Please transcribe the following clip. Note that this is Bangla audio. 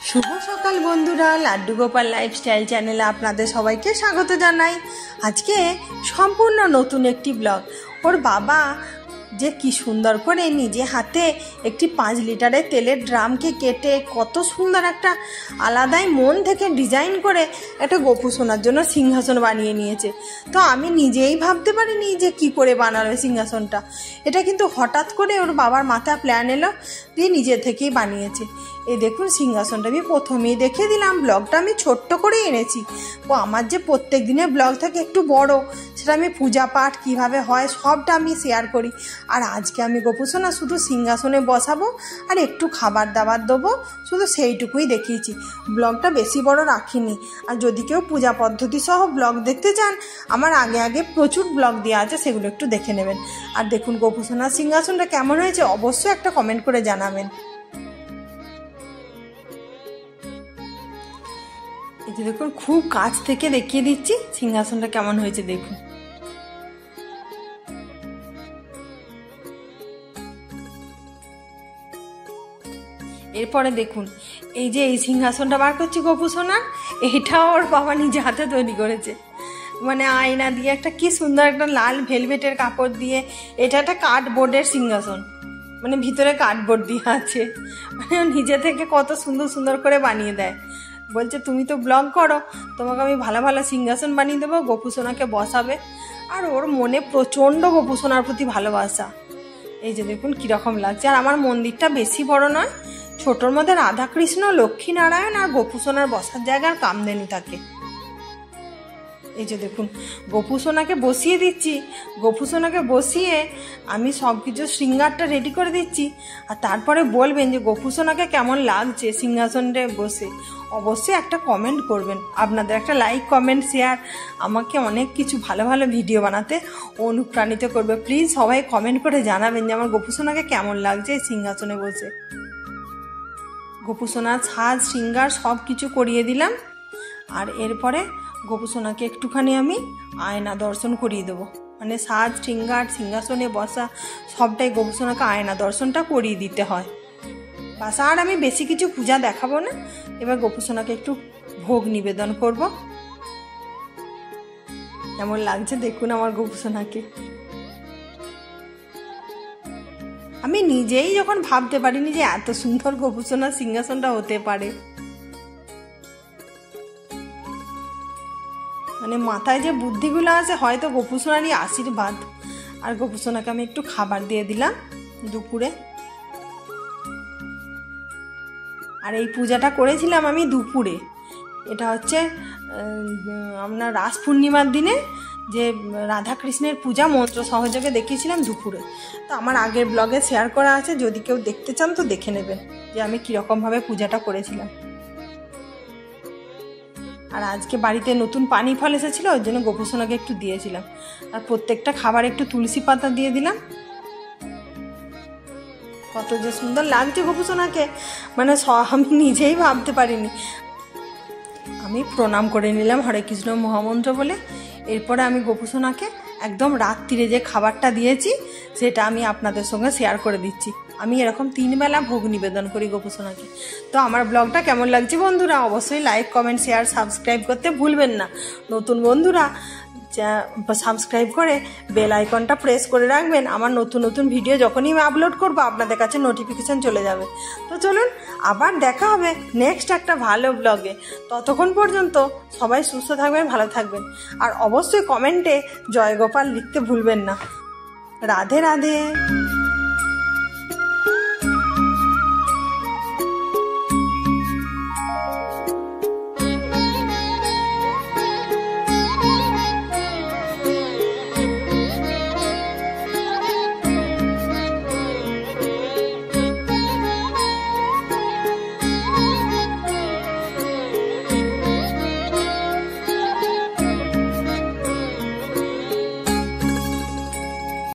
শুভ সকাল বন্ধুরা, লাড্ডু গোপাল লাইফস্টাইল চ্যানেলে আপনাদের সবাইকে স্বাগত জানাই। আজকে সম্পূর্ণ নতুন একটি ব্লগ। ওর বাবা যে কি সুন্দর করে নিজে হাতে একটি 5 লিটারের তেলের ড্রামকে কেটে কত সুন্দর একটা আলাদাই মন থেকে ডিজাইন করে একটা গোপু সোনার জন্য সিংহাসন বানিয়ে নিয়েছে। তো আমি নিজেই ভাবতে পারিনি যে কি করে বানালো সিংহাসনটা। এটা কিন্তু হঠাৎ করে ওর বাবার মাথায় প্ল্যান এলো, দিয়ে নিজে থেকেই বানিয়েছে। এই দেখুন সিংহাসনটা আমি প্রথমেই দেখে দিলাম। ব্লগটা আমি ছোট্ট করে এনেছি। ও আমার যে প্রত্যেক দিনের ব্লগ থাকে একটু বড়, সেটা আমি পূজা পাঠ কীভাবে হয় সবটা আমি শেয়ার করি। আর আজকে আমি গোপু সোনা শুধু সিংহাসনে বসাবো আর একটু খাবার দাবার দেবো, শুধু সেইটুকুই দেখিয়েছি। ব্লগটা বেশি বড় রাখিনি। আর যদি কেউ পূজা পদ্ধতি সহ ব্লগ দেখতে চান, আমার আগে প্রচুর ব্লগ দেওয়া আছে, সেগুলো একটু দেখে নেবেন। আর দেখুন গোপু সোনার সিংহাসনটা কেমন হয়েছে অবশ্যই একটা কমেন্ট করে জানাবেন। এই যে দেখুন, খুব কাছ থেকে দেখিয়ে দিচ্ছি সিংহাসনটা কেমন হয়েছে দেখুন। এরপরে দেখুন এই যে এই সিংহাসনটা বার করছি গোপু সোনা, এটাও ওর বাবা নিজে হাতে তৈরি করেছে। মানে আয়না দিয়ে একটা কি সুন্দর একটা লাল ভেলভেটের কাপড় দিয়ে, এটা একটা কার্ডবোর্ডের সিংহাসন, মানে ভিতরে কার্ডবোর্ড দিয়ে আছে। মানে নিজে থেকে কত সুন্দর সুন্দর করে বানিয়ে দেয়। বলছে তুমি তো ব্লগ করো, তোমাকে আমি ভালো ভালো সিংহাসন বানিয়ে দেবো, গোপু সোনাকে বসাবে। আর ওর মনে প্রচণ্ড গোপু সোনার প্রতি ভালোবাসা। এই যে দেখুন কীরকম লাগছে। আর আমার মন্দিরটা বেশি বড় নয়, ছোটোর মধ্যে রাধাকৃষ্ণ, লক্ষ্মীনারায়ণ আর গোপু সোনার বসার জায়গার কামধেনু থাকে। এই যে দেখুন গোপু সোনাকে বসিয়ে দিচ্ছি। গোপু সোনাকে বসিয়ে আমি সব কিছু শৃঙ্গারটা রেডি করে দিচ্ছি। আর তারপরে বলবেন যে গোপু সোনাকে কেমন লাগছে সিংহাসনে বসে। অবশ্যই একটা কমেন্ট করবেন। আপনাদের একটা লাইক, কমেন্ট, শেয়ার আমাকে অনেক কিছু ভালো ভালো ভিডিও বানাতে অনুপ্রাণিত করবে। প্লিজ সবাই কমেন্ট করে জানাবেন যে আমার গোপু সোনাকে কেমন লাগছে সিংহাসনে বসে। গোপু সোনার সাজ শৃঙ্গার সব কিছু করিয়ে দিলাম। আর এরপরে গোপু সোনাকে একটুখানি আমি আয়না দর্শন করিয়ে দেবো। মানে সাজ শৃঙ্গার, সিংহাসনে বসা সবটাই গোপু সোনাকে আয়না দর্শনটা করিয়ে দিতে হয়। বাস, আর আমি বেশি কিছু পূজা দেখাবো না। এবার গোপু সোনাকে একটু ভোগ নিবেদন করব। কেমন লাগছে দেখুন আমার গোপু সোনাকে। আমি নিজেই যখন ভাবতে পারিনি যে এত সুন্দর গোপু সোনার সিংহাসনটা হতে পারে। মানে মাথায় যে বুদ্ধিগুলো আছে হয়তো গোপু সোনারই আশীর্বাদ। আর গোপু সোনাকে আমি একটু খাবার দিয়ে দিলাম দুপুরে। আর এই পূজাটা করেছিলাম আমি দুপুরে। এটা হচ্ছে আপনার রাস পূর্ণিমার দিনে যে রাধাকৃষ্ণের পূজা মন্ত্র সহযোগে দেখিয়েছিলাম দুপুরে। তো আমার আগের ব্লগে শেয়ার করা আছে, যদি কেউ দেখতে চান তো দেখে নেবেন যে আমি কীরকমভাবে পূজাটা করেছিলাম। আর আজকে বাড়িতে নতুন পানি ফল এসেছিলো, ওই জন্য গোপু সোনাকে একটু দিয়েছিলাম। আর প্রত্যেকটা খাবার একটু তুলসী পাতা দিয়ে দিলাম। কত যে সুন্দর লাগছে গোপু সোনাকে, মানে আমি নিজেই ভাবতে পারিনি। আমি প্রণাম করে নিলাম হরে কৃষ্ণ মহামন্ত্র বলে। এরপরে আমি গোপু সোনাকে একদম রাত্রিরে যে খাবারটা দিয়েছি সেটা আমি আপনাদের সঙ্গে শেয়ার করে দিচ্ছি। আমি এরকম 3 বেলা ভোগ নিবেদন করি গোপু সোনাকে। তো আমার ব্লগটা কেমন লাগছে বন্ধুরা অবশ্যই লাইক, কমেন্ট, শেয়ার, সাবস্ক্রাইব করতে ভুলবেন না। নতুন বন্ধুরা সাবস্ক্রাইব করে বেল আইকনটা প্রেস করে রাখবেন। আমার নতুন নতুন ভিডিও যখনই আমি আপলোড করবো আপনাদের কাছে নোটিফিকেশান চলে যাবে। তো চলুন আবার দেখা হবে নেক্সট একটা ভালো ব্লগে। ততক্ষণ পর্যন্ত সবাই সুস্থ থাকবেন, ভালো থাকবেন। আর অবশ্যই কমেন্টে জয় গোপাল লিখতে ভুলবেন না। রাধে রাধে।